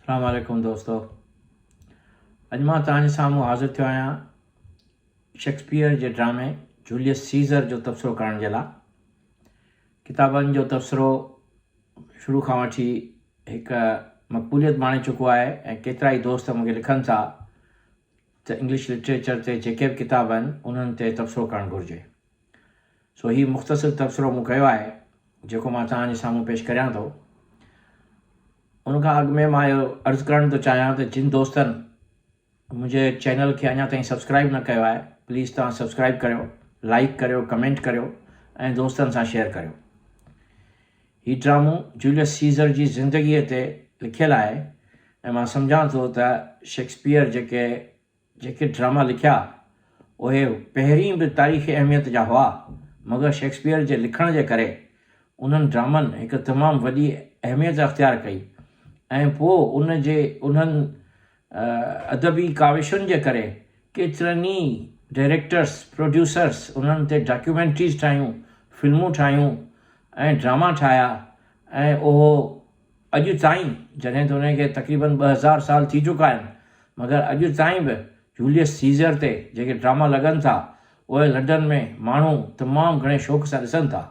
अस्सलाम वालेकुम दोस्तों। अॼु मां तव्हांजे साम्हूं हाज़िर थियो आहियां शेक्सपियर जे ड्रामे जूलियस सीज़र जो तबसरो करण जे लाइ। किताबनि जो तबसरो शुरू खां वठी हिकु मक़बूलियत माणे चुको आहे ऐं केतिरा ई दोस्त मूंखे लिखनि था त इंग्लिश लिटरेचर ते जेके बि किताब आहिनि उन्हनि ते तबसरो करणु घुरिजे। सो हीउ मुख़्तसिर तबसरो मूं कयो आहे जेको मां तव्हांजे साम्हूं पेश करियां थो। उन खां अॻु में मां इहो अर्ज़ु करणु थो चाहियां त जिन दोस्तनि मुंहिंजे चैनल खे अञा ताईं सब्सक्राइब न कयो आहे, प्लीज़ तव्हां सब्सक्राइब करियो, लाइक करियो, कमेंट करियो ऐं दोस्तनि सां शेयर करियो। हीउ ड्रामो जूलियस सीज़र जी ज़िंदगीअ ते लिखियलु आहे ऐं मां सम्झां थो त शेक्सपियर जेके ड्रामा लिखिया उहे पहिरीं बि तारीख़ी अहमियत जा हुआ, मगर शेक्सपियर जे लिखण जे करे उन्हनि ड्रामनि हिकु तमामु वॾी अहमियत अख़्तियार कई ऐं पोइ उन्हनि अदबी काविशुनि जे करे केतिरनि ई डायरेक्टर्स, प्रोड्यूसर्स उन्हनि ते डॉक्यूमेंट्रीज़ ठाहियूं, फिल्मूं ठाहियूं ऐं ड्रामा ठाहिया ऐं उहो अॼु ताईं जॾहिं त उनखे तक़रीबन 2000 साल थी चुका आहिनि, मगर अॼु ताईं बि जूलियस सीज़र ते जेके ड्रामा लॻनि था उहे लंडन में माण्हू तमामु घणे शौक़ सां ॾिसनि था।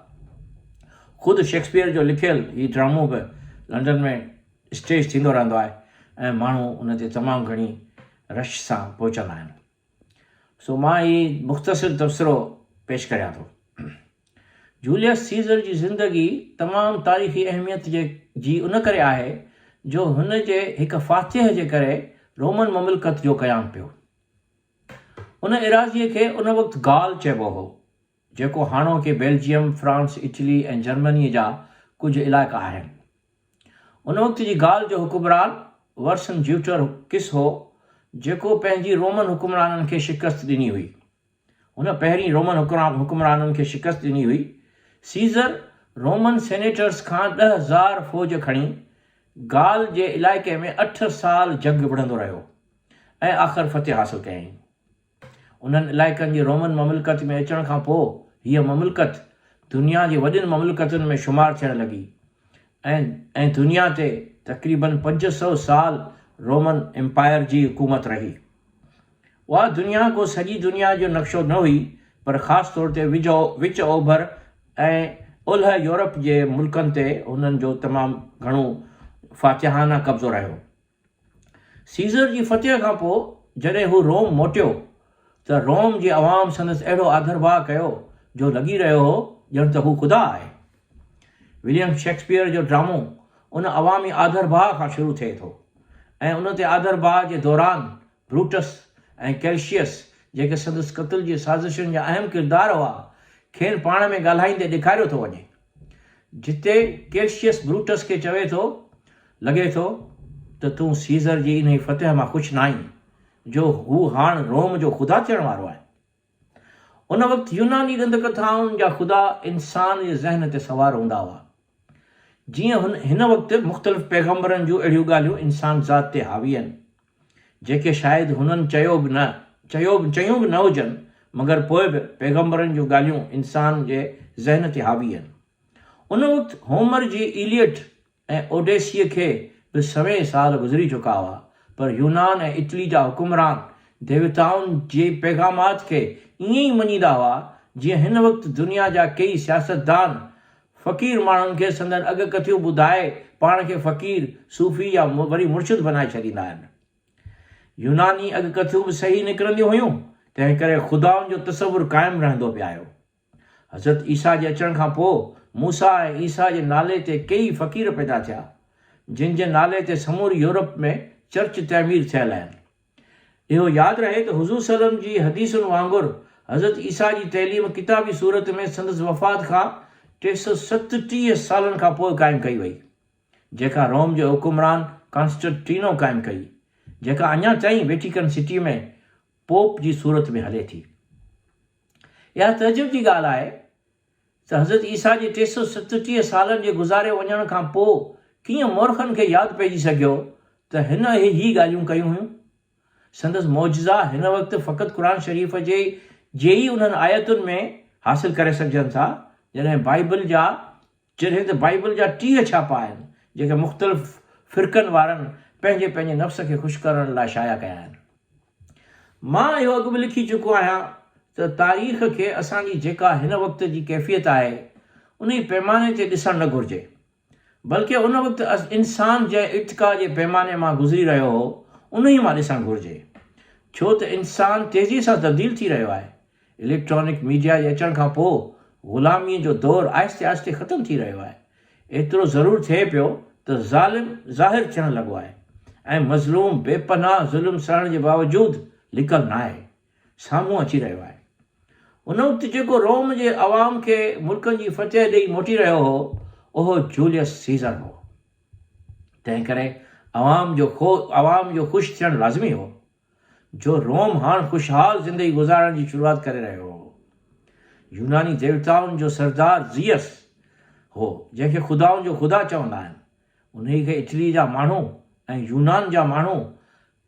ख़ुदि शेक्सपियर जो लिखियलु हीउ ड्रामो बि लंडन में स्टेज थींदो रहंदो आहे ऐं माण्हू उन ते तमामु घणी रश सां पहुचंदा आहिनि। सो मां हीउ मुख़्तसिर तबसरो पेश करियां थो। जूलियस सीज़र जी ज़िंदगी तमामु तारीख़ी अहमियत जी उन करे आहे जो हुन जे हिकु फ़ातिह जे करे रोमन ममलकत जो क़यामु पियो। उन एराज़ीअ खे उन वक़्तु गाल चइबो हो, जेको हाणोके बेल्जियम, फ्रांस, इटली ऐं जर्मनीअ जा कुझु इलाइक़ा आहिनि। उन वक़्त जी गाल जो हुकुमरान वर्सिंजेटुस हो, जेको पंहिंजी रोमन हुकुमराननि खे शिकस्त ॾिनी हुई। हुन पहिरीं रोमन हुकुमराननि खे शिकस्त ॾिनी हुई। सीज़र रोमन सेनेटर्स खां 10,000 फ़ौज खणी गाल जे इलाइक़े में 8 साल जंग विढ़ंदो रहियो ऐं आख़िर फ़तेह हासिल कयईं। उन्हनि इलाइक़नि जी रोमन ममलकत में अचण खां पोइ हीअ ममलकत दुनिया जी वॾियुनि ममलकतुनि में शुमारु थियणु लॻी ऐं दुनिया ते तक़रीबन 500 साल रोमन एम्पायर जी हुकूमत रही। उहा दुनिया को सॼी दुनिया जो नक्शो न हुई, पर ख़ासि तौर ते विच ओभर ऐं ओलह यूरोप जे मुल्कनि ते हुननि जो तमामु घणो फ़ातिहाना कब्ज़ो रहियो। सीज़र जी फ़तेह खां पोइ जॾहिं हू रोम मोटियो त रोम जी अवाम संदसि अहिड़ो आदर भाव कयो जो लॻी रहियो हो ॼण त हू ख़ुदा आहे। विलियम शेक्सपियर जो ड्रामो उन अवामी आदर भाव खां शुरू थिए थो ऐं उन ते आदर भाव जे दौरान ब्रूटस ऐं कैल्शियस, जेके संदसि क़त्ल जी साज़िशुनि जा अहम किरदार हुआ, खेनि पाण में ॻाल्हाईंदे ॾेखारियो थो वञे। जिते कैल्शियस ब्रूटस खे चवे थो, लॻे थो त तूं सीज़र जी इन फ़तेह मां ख़ुशि न आहीं जो हू हाणे रोम जो ख़ुदा थियण वारो आहे। उन वक़्तु यूनानी ॾंदकथाउनि जा ख़ुदा इंसान जे ज़हन ते सवार हूंदा हुआ। जीअं हिन वक़्तु मुख़्तलिफ़ पैगम्बरनि जूं अहिड़ियूं ॻाल्हियूं इंसान ज़ात ते हावी आहिनि, जेके शायदि हुननि चयूं बि न हुजनि, मगर पोइ बि पैगम्बरनि जूं ॻाल्हियूं इंसान जे ज़हन ते हावी आहिनि। उन वक़्तु होमर जी इलियट ऐं ओडेसीअ खे बि सवें साल गुज़री चुका हुआ, पर यूनान ऐं इटली जा हुकुमरान देवताउनि जे पैगामात खे ईअं ई मञींदा हुआ जीअं हिन वक़्तु दुनिया जा कई सियासतदान फ़क़ीर माण्हुनि खे संदन अॻकथियूं ॿुधाए पाण खे फ़क़ीर, सूफ़ी या वरी मुर्शिद बनाए छॾींदा आहिनि। यूनानी अॻकथियूं बि सही निकिरंदियूं हुयूं, तंहिं करे ख़ुदाउनि जो तसवुरु क़ाइमु रहंदो पियो। हज़रत ईसा जे अचण खां पोइ मूसा ऐं ईसा जे नाले ते कई फ़क़ीर पैदा थिया, जिन जे नाले ते समूरी यूरोप में चर्च तइमीर थियल आहिनि। इहो यादि रहे त हुज़ूर सल्लम जी हदीसुनि वांगुरु हज़रत ईसा जी तइलीम किताबी सूरत में संदसि वफ़ात खां 337 सालनि खां पोइ क़ाइमु कई वई, जेका रोम जो हुकुमरान कॉन्स्टेंटिनो क़ाइमु कई, जेका अञा ताईं वेटिकन सिटी में पोप जी सूरत में हले थी। इहा तजुब जी ॻाल्हि आहे त हज़रत ईसा जे 337 सालनि जे गुज़ारे वञण खां पोइ कीअं मोर्खनि खे यादि पइजी सघियो त हिन ही ॻाल्हियूं कयूं हुयूं। संदसि मौजज़ा हिन वक़्तु फ़क़ति क़ुर शरीफ़ जे ई उन्हनि आयतुनि में हासिल करे सघजनि था, जॾहिं त बाइबल जा 30 छापा आहिनि, जेके मुख़्तलिफ़ फ़िरक़नि वारनि पंहिंजे पंहिंजे नफ़्स खे ख़ुशि करण लाइ शाया कया आहिनि। मां इहो अॻु बि लिखी चुको आहियां त तारीख़ खे असांजी जेका हिन वक़्त जी कैफ़ियत आहे उन ई पैमाने ते ॾिसणु न घुरिजे, बल्कि उन वक़्तु इंसान जंहिं इर्तिका जे पैमाने मां गुज़री रहियो हो उन ई मां ॾिसणु घुरिजे, छो त इंसानु तेज़ीअ सां तब्दील थी रहियो आहे। इलेक्ट्रॉनिक मीडिया जे अचण खां पोइ ग़ुलामीअ जो दौरु आहिस्ते आहिस्ते ख़तमु थी रहियो आहे। एतिरो ज़रूरु थिए पियो त ज़ालिम ज़ाहिरु थियणु लॻो आहे ऐं मज़लूम बेपनाह ज़ुल्म सहण जे बावजूदु लिकल न आहे, साम्हूं अची रहियो आहे। उन वक़्तु जेको रोम जे अवाम खे मुल्कनि जी फ़तह ॾेई मोटी रहियो हो उहो जूलियस सीज़र हो। तंहिं करे अवाम जो ख़ुशि थियणु लाज़मी हो, जो रोम हाणे ख़ुशहाल ज़िंदगी गुज़ारण जी शुरूआत करे रहियो हो। यूनानी देवताउनि जो सरदार ज़ियस हो, जंहिंखे ख़ुदाउनि जो ख़ुदा चवंदा आहिनि। उन खे इटली जा माण्हू ऐं यूनान जा माण्हू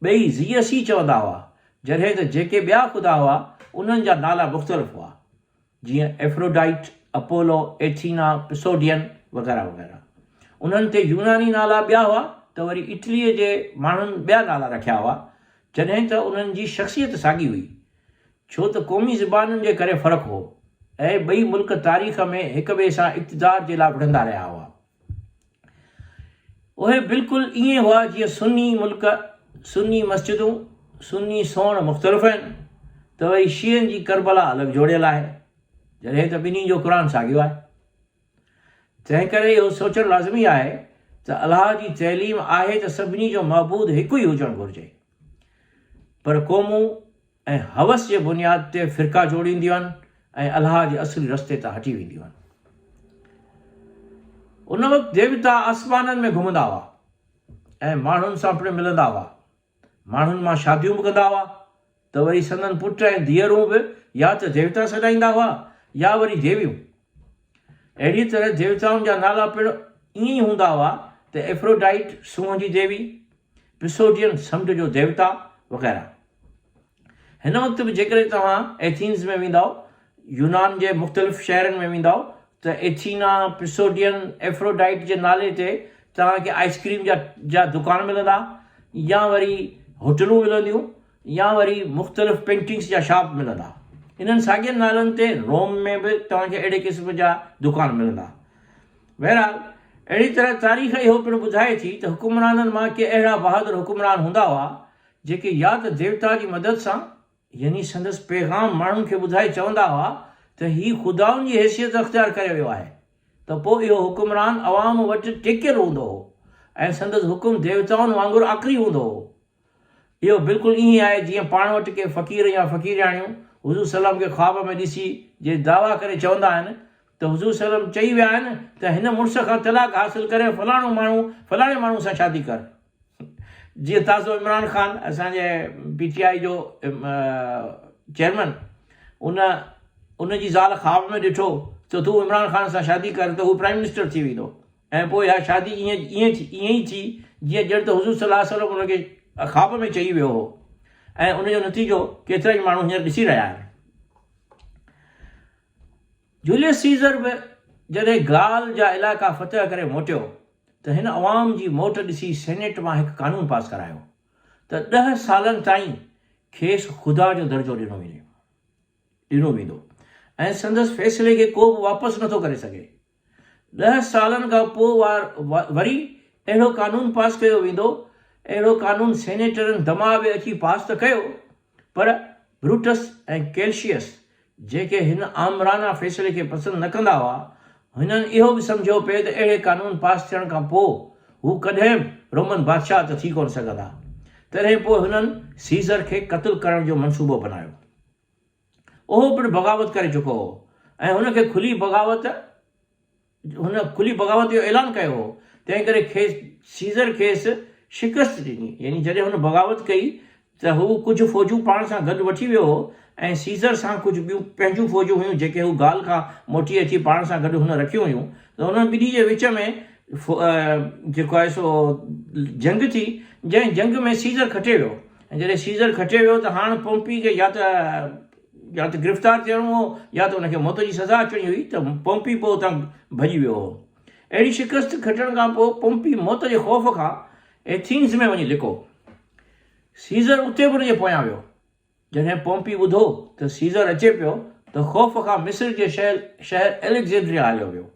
ॿई ज़ियस ई चवंदा हुआ, जॾहिं त जेके ॿिया ख़ुदा हुआ उन्हनि जा नाला मुख़्तलिफ़ हुआ, जीअं एफ्रोडाइट, अपोलो, एथीना, पिसोडियन वग़ैरह वग़ैरह। उन्हनि ते यूनानी नाला ॿिया हुआ त वरी इटलीअ जे माण्हुनि ॿिया नाला रखिया हुआ, जॾहिं त उन्हनि जी शख़्सियत साॻी हुई, छो त क़ौमी ज़बानुनि जे करे फ़र्क़ु हो ऐं ॿई मुल्क तारीख़ में हिक ॿिए सां इक़्तिदार जे लाइ विढ़ंदा रहिया हुआ। उहे बिल्कुलु ईअं हुआ जीअं सुन्नी मस्जिदूं, सुन्नी सोण मुख़्तलिफ़ आहिनि त वरी शीअनि जी करबला अलॻि जोड़ियल आहे, जॾहिं त ॿिन्ही जो क़ुरान साॻियो आहे। तंहिं करे इहो सोचणु लाज़मी आहे त अलाह जी तइलीम आहे त सभिनी जो महबूद हिकु ई हुजणु घुरिजे, पर क़ौमूं ऐं हवस जे बुनियाद ते फ़िरका जोड़ींदियूं आहिनि ऐं अलाह जे असली रस्ते तां हटी वेंदियूं आहिनि। उन वक़्तु देवता आसमाननि में घुमंदा हुआ ऐं माण्हुनि सां पिणु मिलंदा हुआ, माण्हुनि मां शादियूं बि कंदा हुआ, त वरी संदन पुट ऐं धीअरूं बि या त देवता सॾाईंदा हुआ या वरी देवियूं। अहिड़ी तरह देवताउनि जा नाला पिणु ईअं ई हूंदा हुआ त एफ्रोडाइट सूंहं जी देवी, पिसोडियन समुंड जो देवता वग़ैरह। हिन वक़्तु बि जेकॾहिं तव्हां एथीन्स में वेंदव, यूनान जे मुख़्तलिफ़ शहरनि में वेंदव त एथीना, पिसोडियन, एफ्रोडाइट जे नाले ते तव्हांखे आइसक्रीम जा दुकान मिलंदा, या वरी होटलूं मिलंदियूं, या वरी मुख़्तलिफ़ पेंटिंग्स जा शॉप मिलंदा। इन्हनि साॻियनि नालनि ते रोम में बि तव्हांखे अहिड़े क़िस्म जा दुकान मिलंदा। बहरहाल अहिड़ी तरह तारीख़ इहो पिणु ॿुधाए थी त हुकुमराननि मां के अहिड़ा बहादुर हुकुमरान हूंदा हुआ जेके या त देवता जी मदद सां यानी संदसि पैगाम माण्हुनि खे ॿुधाए चवंदा हुआ त हीउ ख़ुदाउनि जी हैसियत अख़्तियार करे वियो आहे, त पोइ इहो हुकुमरान अवाम वटि टिकियलु हूंदो हो ऐं संदसि हुकुम देवताउनि वांगुरु आख़िरी हूंदो हो। इहो बिल्कुलु ईअं आहे जीअं पाण वटि के फ़क़ीर या फ़क़ीराणियूं हुज़ूर सल्लम खे ख़्वाब में ॾिसी जे दावा करे चवंदा आहिनि त हुज़ूर सल्लम चई विया आहिनि त हिन मुड़ुस खां तलाक हासिल करे फलाणे माण्हू सां शादी कर। जीअं ताज़ो इमरान ख़ान असांजे PTI जो चेयरमैन, उन जी ज़ाल ख़्वाब में ॾिठो त तूं इमरान ख़ान सां शादी कर त हू प्राइम मिनिस्टर थी वेंदो, ऐं पोइ इहा शादी ईअं ई थी जीअं ॼण त हुज़ूर सल्लल्लाहु अलैहि वसल्लम उनखे ख़्वाब में चई वियो हो, ऐं उनजो नतीजो केतिरा ई माण्हू हींअर ॾिसी रहिया आहिनि। जूलियस सीज़र बि जॾहिं गाल जा इलाइक़ा फ़तह करे मोटियो त हिन अवाम जी मोट ॾिसी सेनेट मां हिकु क़ानून पास करायो त 10 सालनि ताईं खेसि ख़ुदा जो दर्जो ॾिनो वेंदो ऐं संदसि फ़ैसिले खे को बि वापसि नथो करे सघे। 10 सालनि खां पोइ वरी अहिड़ो क़ानून पास कयो वेंदो। अहिड़ो क़ानून सेनेटरनि दमावे अची पास त कयो, पर ब्रूटस ऐं कैल्शियस जेके हिन आमराना फ़ैसिले खे पसंदि न कंदा हुआ, हिननि इहो बि सम्झो पिए त अहिड़े क़ानून पास थियण खां पोइ हू कॾहिं बि रोमन बादशाह त थी कोन सघंदा। तॾहिं पोइ हुननि सीज़र खे क़त्ल करण जो मंसूबो बनायो। उहो पिणु बग़ावत करे चुको हो ऐं हुन खुली बग़ावत जो ऐलान कयो हो। तंहिं करे सीज़र खेसि शिकस्त ॾिनी, यानी जॾहिं हुन बग़ावत कई त हू कुझु फ़ौजूं पाण सां गॾु वठी वियो हो ऐं सीज़र सां कुझु ॿियूं पंहिंजूं फ़ौजूं हुयूं जेके हू गाल खां मोटी अची पाण सां गॾु हुन रखियूं हुयूं। त हुन ॿिन्ही जे विच में जेको आहे सो जंग थी, जंहिं जंग में सीज़र खटे वियो, ऐं जॾहिं सीज़र खटे वियो त हाणे पोम्पी खे या त गिरफ़्तार थियणो हो या त हुनखे मौत जी सज़ा अचणी हुई, त पोम्पी पोइ उतां भॼी वियो हो। अहिड़ी शिकस्त खटण खां पोइ पोम्पी मौत जे ख़ौफ़ खां एथीन्स में वञी लिको। सीज़र उते बि हुनजे पोयां वियो। जॾहिं पोम्पी ॿुधो त सीज़र अचे पियो त ख़ौफ़ खां मिस्र जे शहर एलेक्जेंड्रिया हलियो वियो,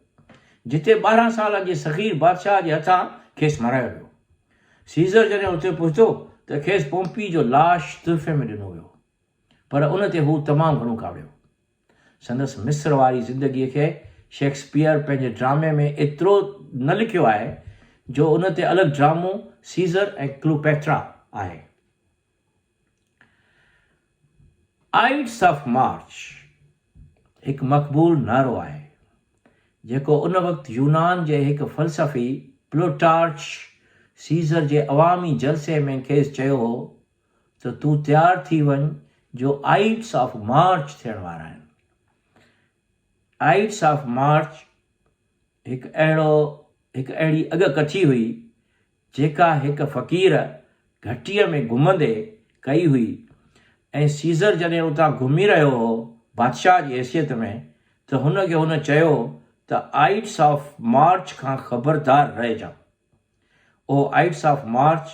जिते 12 साल जे सग़ीर बादशाह जे हथां खेसि मरायो वियो। सीज़र जॾहिं उते पहुतो त खेसि पोम्पी जो लाश तुहफ़े में ॾिनो वियो, पर उन ते हू तमामु घणो कावड़ियो। संदसि मिस्र वारी ज़िंदगीअ खे शेक्सपियर पंहिंजे ड्रामे में एतिरो न लिखियो आहे जो उन ते अलॻि ड्रामो सीज़र ऐं क्लियोपेट्रा आहे। आइड्स ऑफ मार्च हिकु मक़बूल नारो आहे जेको उन वक़्तु यूनान जे हिकु फ़लसफ़ी प्लूटार्च सीज़र जे अवामी जलसे में खेसि चयो हो त तूं तयारु थी वञ जो आइड्स ऑफ मार्च थियण वारा आहिनि। आइड्स ऑफ मार्च हिकु अहिड़ी अॻकथी हुई जेका हिकु फ़क़ीर घटीअ में घुमंदे कई हुई, ऐं सीज़र जॾहिं उतां घुमी रहियो हो बादशाह जी हैसियत में त हुनखे हुन चयो त आइड्स ऑफ मार्च खां ख़बरदार रहिजां। उहो आइड्स ऑफ मार्च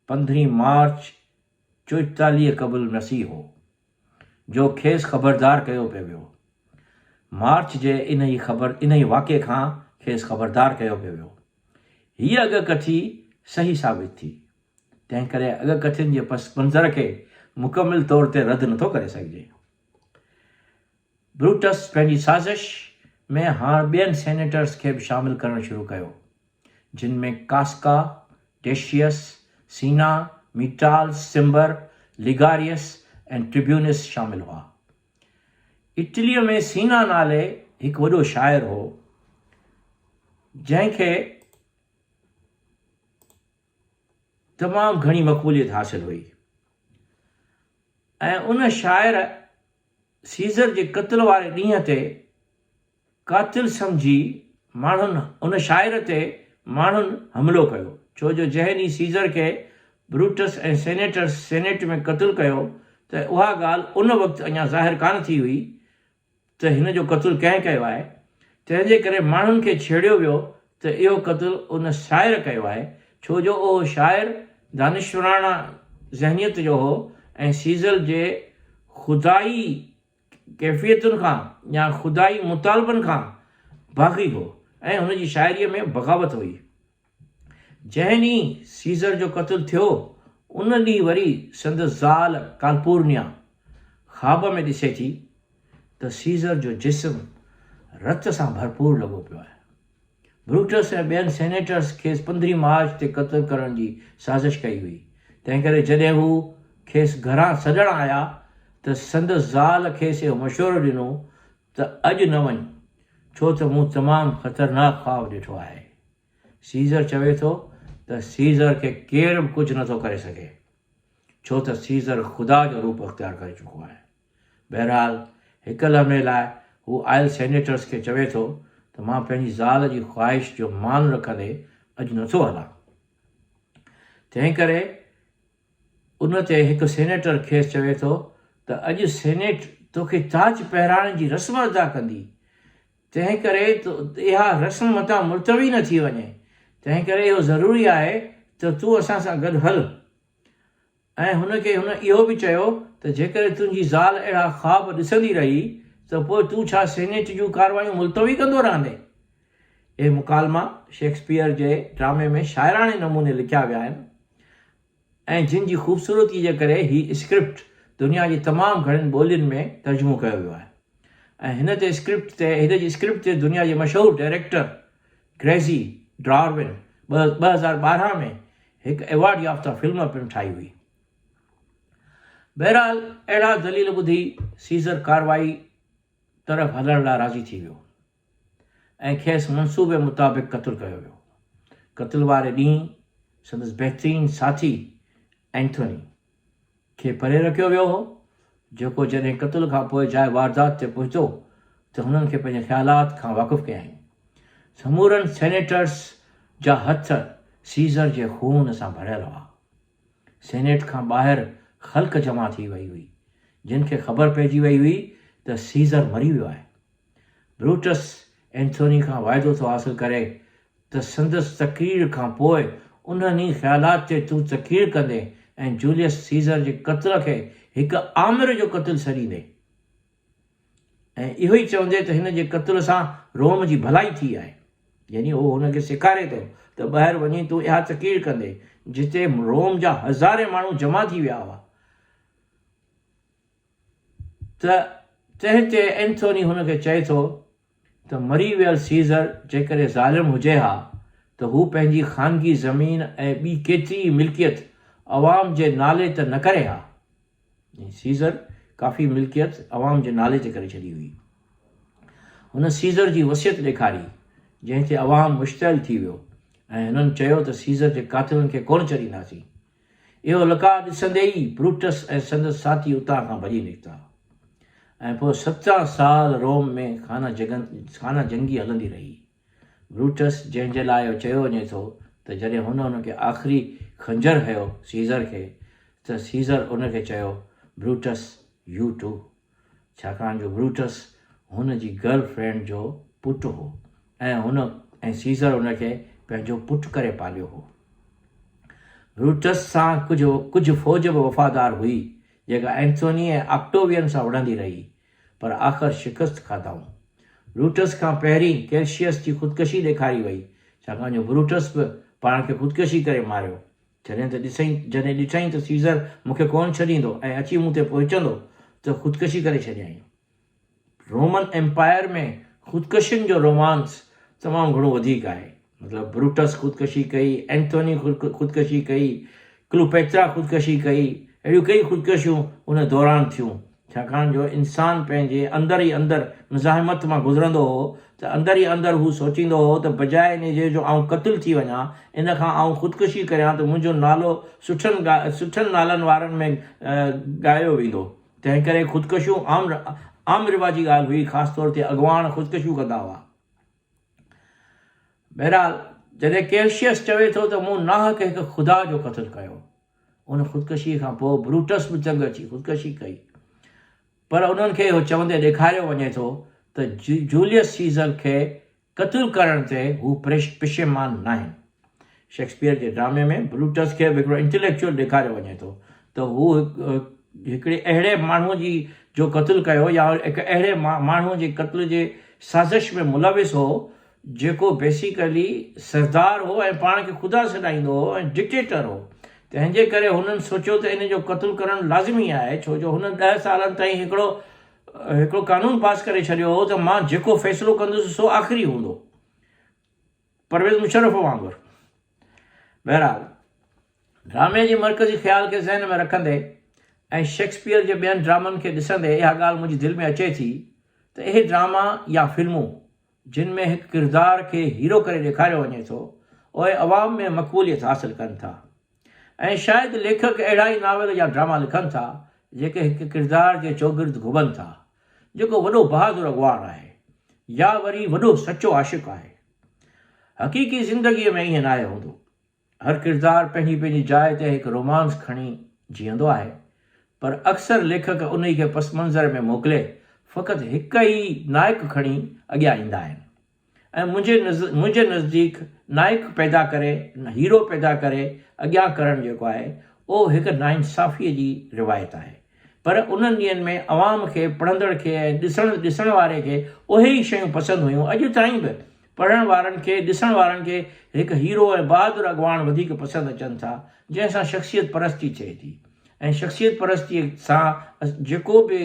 15 मार्च 44 क़बल मसीह हो जो खेसि ख़बरदार कयो पियो वियो। मार्च जे इन ई वाक़े खां खेसि ख़बरदार कयो पियो वियो। हीअ अॻकथी सही साबित थी, तंहिं करे अॻकथियुनि जे पस मंज़र खे मुकमिल तौर ते रद्द नथो करे सघिजे। ब्रूटस पंहिंजी साज़िश में हाणे ॿियनि सेनेटर्स खे बि शामिलु करणु शुरू कयो, जिन में कास्का, डेशियस, सीना, मीटाल, सिम्बर, लिगारियस ऐं ट्रिब्यूनस शामिल हुआ। इटलीअ में सीना नाले हिकु वॾो शाइर हो जंहिंखे तमामु घणी मक़बूलियत हासिल हुई, ऐं उन शाइर सीज़र जे क़त्ल वारे ॾींहं ते कातिल सम्झी उन शाइर ते माण्हुनि हमिलो कयो, छो जो जंहिं ॾींहुं सीज़र खे ब्रूटस ऐं सेनेट में क़त्ल कयो त उहा ॻाल्हि उन वक़्तु अञा ज़ाहिर कान थी हुई त हिन जो क़त्ल कंहिं कयो आहे। तंहिंजे करे माण्हुनि खे छेड़ियो वियो त इहो क़त्ल उन शाइर कयो आहे, छो जो उहो शाइर दानिशवराना ज़हनियत जो हो ऐं सीज़र जे ख़ुदाई कैफ़ियतुनि खां या ख़ुदाई मुतालबनि खां बाग़ी हो ऐं हुनजी शाइरीअ में बग़ावत हुई। जंहिं ॾींहुं सीज़र जो क़त्ल थियो उन ॾींहुं वरी संदसि ज़ाल कालपुर्निया ख़्वाब में ॾिसे थी त सीज़र जो जिस्म रत सां भरपूर लॻो पियो आहे। ब्रूटस ऐं ॿियनि सेनेटर्स खेसि 15 मार्च ते क़त्ल करण जी साज़िश कई हुई। तंहिं करे जॾहिं हू खेसि घरां सॾणु आया त संदसि ज़ाल खेसि इहो मशवरो ॾिनो त अॼु न वञ, छो त मूं तमामु ख़तरनाक ख़्वाबु ॾिठो आहे। सीज़र चवे थो त सीज़र खे केरु बि कुझु नथो करे सघे, छो त सीज़र ख़ुदा जो रूप अख़्तियार करे चुको आहे। बहरहाल हिकु लम्हे लाइ हू आयल सेनेटर्स खे चवे थो त मां पंहिंजी ज़ाल जी ख़्वाहिश जो मान रखंदे अॼु नथो हलां। तंहिं करे उन ते हिकु सेनेटर खेसि चवे थो त अॼु सेनेट तोखे ताज पहिराइण जी रस्म अदा कंदी, तंहिं करे इहा रस्म मतां मुलतवी न थी वञे। तंहिं करे इहो ज़रूरी आहे त तूं असां सां गॾु हल। ऐं हुनखे हुन इहो बि चयो त जेकॾहिं तुंहिंजी ज़ाल अहिड़ा ख़्वाब ॾिसंदी रही त पोइ तूं छा सेनेट जूं कारवायूं मुलतवी कंदो रहंदे। इहे मुकालमा शेक्सपियर जे ड्रामे में शाइराणे नमूने लिखिया विया आहिनि ऐं जिन जी ख़ूबसूरतीअ जे करे ही स्क्रिप्ट दुनिया जी तमामु घणनि ॿोलियुनि में तर्जुमो कयो वियो आहे। ऐं हिन जी स्क्रिप्ट ते दुनिया जे मशहूरु डायरेक्टर ग्रेज़ी डार्विन 2012 में हिकु एवॉर्ड याफ़्ता फिल्म पिणु ठाही हुई। बहरहाल अहिड़ा दलील ॿुधी सीज़र कार्रवाई तरफ़ हलण लाइ राज़ी थी वियो ऐं खेसि मनसूबे मुताबिक़ क़त्ल कयो वियो। क़त्ल वारे ॾींहुं संदसि बहितरीन साथी एंथोनी खे परे रखियो वियो हो, जेको जॾहिं क़त्ल खां पोइ जाइ वारदात ते पहुतो त हुननि खे पंहिंजे ख़्यालात खां वाक़ुफ़ु कयाईं। समूरनि सेनेटर्स जा हथ सीज़र जे खून सां भरियल हुआ। सेनेट खां ॿाहिरि ख़ल्क़ जमा थी वई हुई, जिन खे ख़बर पइजी वई हुई त सीज़र मरी वियो आहे। ब्रूटस एंथोनी खां वाइदो थो हासिल करे त संदसि तक़रीर खां पोइ उन्हनि ख़्यालात ते तूं तक़ीर कंदे ऐं जूलियस सीज़र जे क़त्ल खे हिकु आमिर जो क़त्लु सॾींदे ऐं इहो ई चवंदे त हिन जे क़त्ल सां रोम जी भलाई थी आहे। यानी उहो हुनखे सेखारे थो त ॿाहिरि वञी तूं इहा तक़ीर कंदे जिते रोम जा हज़ारे माण्हू जमा थी विया हुआ त तंहिं ते एंथोनी हुनखे चए थो त मरी वियल सीज़र जेकॾहिं ज़ालिम हुजे हा त हू पंहिंजी ख़ानगी ज़मीन ऐं ॿी केतिरी मिल्कियत अवाम जे नाले त न करे हा। सीज़र काफ़ी मिल्कियत अवाम जे नाले ते करे छॾी हुई। हुन सीज़र जी वसियत ॾेखारी जंहिं ते अवाम मुश्तइल थी वियो ऐं हुननि चयो त सीज़र जे कातिलनि खे कोन छॾींदासीं। इहो लक़ाब ॾिसंदे ई ब्रूटस ऐं संदसि साथी उतां खां भॼी निकिता ऐं पोइ 17 साल रोम में खाना जंगी हलंदी रही। ब्रूटस जंहिंजे लाइ इहो चयो वञे थो त जॾहिं हुनखे आख़िरी खंजर हयो सीज़र खे त सीज़र उनखे चयो ब्रूटस यू टू, छाकाणि जो ब्रूटस हुन जी गर्ल फ्रेंड जो पुटु हो ऐं सीज़र उनखे पंहिंजो पुटु करे पालियो हो। ब्रूटस सां कुझु फ़ौज बि वफ़ादार हुई जेका एंथोनी ऐं ऑक्टोवियन सां विढ़ंदी रही पर आख़िर शिकस्त खाधाऊं। ब्रूटस खां पहिरीं कैल्शियस जी ख़ुदकशी ॾेखारी वई छाकाणि जो ब्रूटस बि पाण खे ख़ुदकशी करे मारियो। जॾहिं ॾिठईं त सीज़र मूंखे कोन छॾींदो ऐं अची मूं ते पहुचंदो त ख़ुदकशी करे छॾियईं। रोमन एम्पायर में ख़ुदकशियुनि जो रोमांस तमामु घणो वधीक आहे। मतिलबु ब्रूटस ख़ुदकशी कई, एंथोनी ख़ुदकशी कई, क्लूपेत्रा ख़ुदकशी कई, अहिड़ियूं कई ख़ुदकशियूं उन दौरान थियूं छाकाणि जो इंसानु पंहिंजे अंदरि ई अंदरि मुज़ाहिमत मां गुज़रंदो हो त अंदरि ई अंदरि हू सोचींदो हो त बजाए इन जे जो आउं क़त्ल थी वञा इन खां आउं ख़ुदकशी करियां त मुंहिंजो नालो सुठनि नालनि वारनि में ॻायो वेंदो। तंहिं करे ख़ुदकशियूं आम रिवाजी ॻाल्हि हुई, ख़ासि तौर ते अॻुवाण ख़ुदकशियूं कंदा हुआ। बहरहाल जॾहिं कैल्शियस चवे थो त मूं नाहक हिकु ख़ुदा जो क़त्लु कयो, उन ख़ुदकशीअ खां पोइ ब्रूटस बि चंग अची ख़ुदकशी कई पर उन्हनि खे इहो चवंदे ॾेखारियो वञे थो त जूलियस सीज़र खे क़त्लु करण ते हू पिशेमान न आहिनि। शेक्सपियर जे ड्रामे में ब्रूटस खे हिकिड़ो इंटेलेक्चुअल ॾेखारियो वञे थो त हू हिकिड़े अहिड़े माण्हूअ जी जो क़त्लु कयो या हिकु अहिड़े माण्हूअ जे क़त्ल जे साज़िश में मुलविस हो जेको बेसिकली सरदार हो ऐं पाण खे ख़ुदा सॾाईंदो हो ऐं डिक्टेटर हो। तंहिंजे करे हुननि सोचियो त इन जो क़त्लु करणु लाज़मी आहे छो जो हुन 10 सालनि ताईं हिकिड़ो क़ानून पास करे छॾियो हो त मां जेको फ़ैसिलो कंदुसि सो आख़िरी हूंदो, परवेज़ मुशर्रफ वांगुरु। बहरहाल ड्रामे जी मर्कज़ी ख़्याल खे ज़हन में रखंदे ऐं शेक्सपियर जे ॿियनि ड्रामनि खे ॾिसंदे इहा ॻाल्हि मुंहिंजी दिलि में अचे थी त इहे ड्रामा या फिल्मूं जिन में हिकु किरदार खे हीरो करे ॾेखारियो वञे थो उहे अवाम में मक़बूलियत हासिलु कनि था ऐं शायदि लेखक अहिड़ा ई नावल या ड्रामा लिखनि था जेके हिकु किरदार जे चौगिर्द घुमनि था जेको वॾो बहादुर अॻुवाण आहे या वरी वॾो सचो आशिक़ आहे। हक़ीक़ी ज़िंदगीअ में ईअं नाहे हूंदो। हर किरदारु पंहिंजी पंहिंजी जाइ ते हिकु रोमांस खणी जीअंदो आहे पर अक्सर लेखक उन खे पस मंज़र में मोकिले फ़क़ति हिक ई नायक खणी अॻियां ईंदा आहिनि ऐं मुंहिंजे नज़दीक नायक पैदा करे हीरो पैदा करे अॻियां करणु जेको आहे उहो हिकु नाइंसाफ़ीअ जी रिवायत आहे पर उन्हनि ॾींहंनि में अवाम खे पढ़ंदड़ खे ऐं ॾिसण वारे खे उहे ई शयूं पसंदि हुयूं। अॼु ताईं बि पढ़ण वारनि खे ॾिसण वारनि खे हिकु हीरो ऐं बहादुर अॻुवाण वधीक पसंदि अचनि था जंहिंसां शख़्सियत परस्ती थिए थी ऐं शख़्सियत परस्तीअ सां जेको बि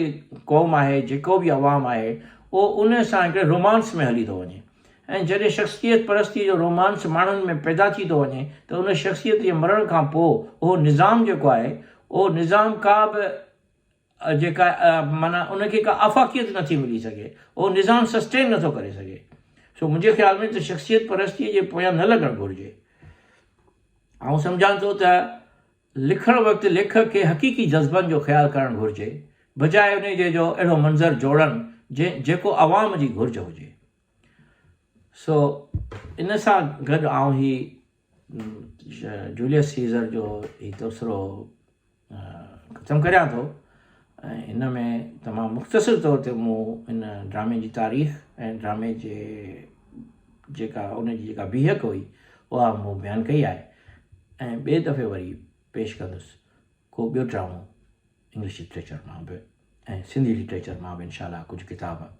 क़ौम आहे जेको बि अवाम आहे उहो उन सां हिकिड़े रोमांस में हली थो वञे ऐं जॾहिं शख़्सियत परस्ती जो रोमांस माण्हुनि में पैदा थी थो वञे त उन शख़्सियत जे मरण खां पोइ उहो निज़ाम जेको आहे उहो निज़ाम का बि जेका माना उनखे का आफ़ाक़ियत नथी मिली सघे, उहो निज़ाम सस्टेन नथो करे सघे। सो मुंहिंजे ख़्याल में त शख़्सियत परस्तीअ जे पोयां न लॻणु घुरिजे। ऐं सम्झां थो त लिखण वक़्तु लेखक खे हक़ीक़ी जज़्बनि जो ख़्यालु करणु घुरिजे बजाए उन जे जो अहिड़ो मंज़र जोड़नि जेको अवाम जी घुरिज हुजे। सो इन सां गॾु आउं ही जूलियस सीज़र जो ही तबसरो ख़तमु करियां थो ऐं हिन में तमामु मुख़्तसिर तौर ते मूं इन ड्रामे जी तारीख़ ऐं ड्रामे जे जेका उन जी जेका बीहक हुई उहा मूं बयानु कई आहे। ऐं ॿिए दफ़े वरी पेश कंदुसि को ॿियो ड्रामो इंग्लिश लिटरेचर मां बि ऐं सिंधी लिटरेचर मां बि इनशाला कुझु किताब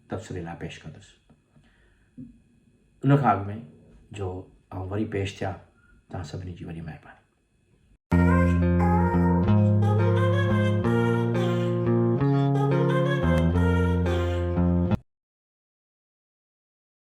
तबसरे लाइ पेश कंदुसि। उन खां अॻु में जो वरी पेश थिया, तव्हां सभिनी जी वॾी महिरबानी।